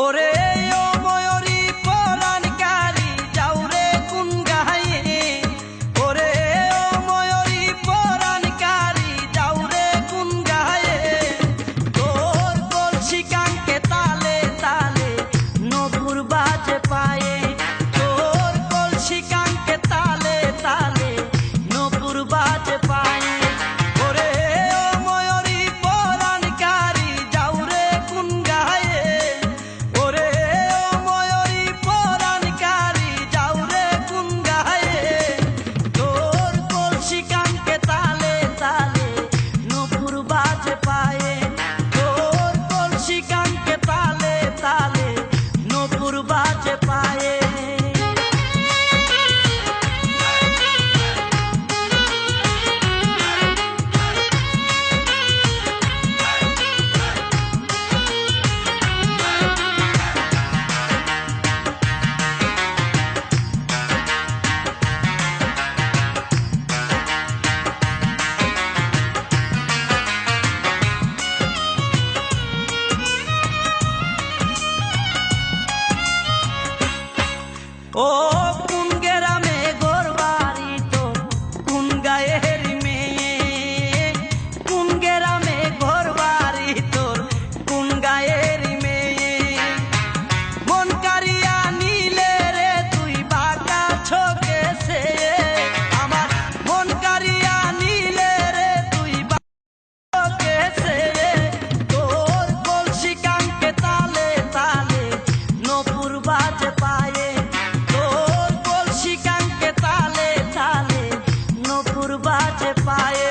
ওরে ও ময়ূরী পরাণকারী যাও রে কোন গায়ে, ওরে ও ময়ূরী পরাণকারী যাও রে কোন গায়ে, তোর কলসি কাঙ্কে তালে তালে নপুর বাজে পায়ে, তোর কলসি কাঙ্কে তালে তালে নপুর বাজে পায়ে। ও কোন গ্রামে ঘর বাড়ি তোর কোন গায়ের মেয়ে, কোন গ্রামে ঘর বাড়ি তোর কোন গায়ের মেয়ে, মন কারিয়া নিলে রে তুই বাঁকা চোখে সে, আমার মন কারিয়া নিলে রে তুই বাঁকা চোখে সে, তোর কলসি কাঙ্কে তালে তালে নপুর বাজে পায়ে, বাজে পায়ে।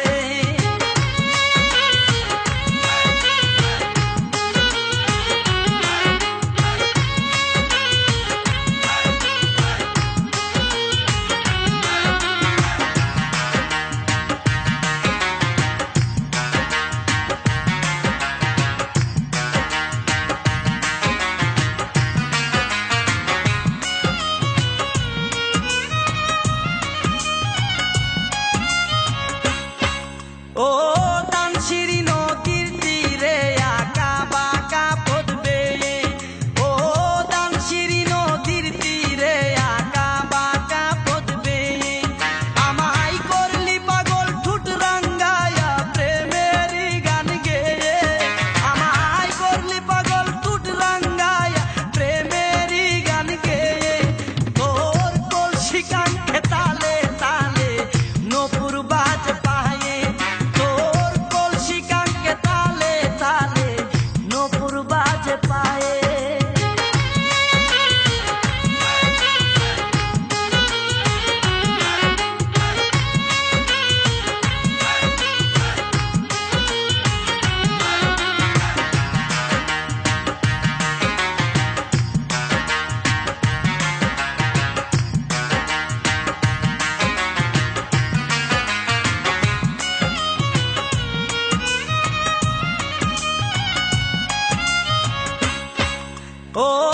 ও দানশিরি নদীর তীরে আঁকা বাঁকা পথ বেয়ে, ও দানশিরি নদীর তীরে আঁকা বাঁকা পথ বেয়ে, আমায় করলি পাগল ঠুট রাঙ্গায়া প্রেমেরই গান গেয়ে, আমায় করলি পাগল ঠুট রাঙ্গায়া প্রেমেরই গান গেয়ে, তোর কলসি কাঙ্কে তালে তালে নপুর বাজে পায়ে, বাজে পায়ে। ও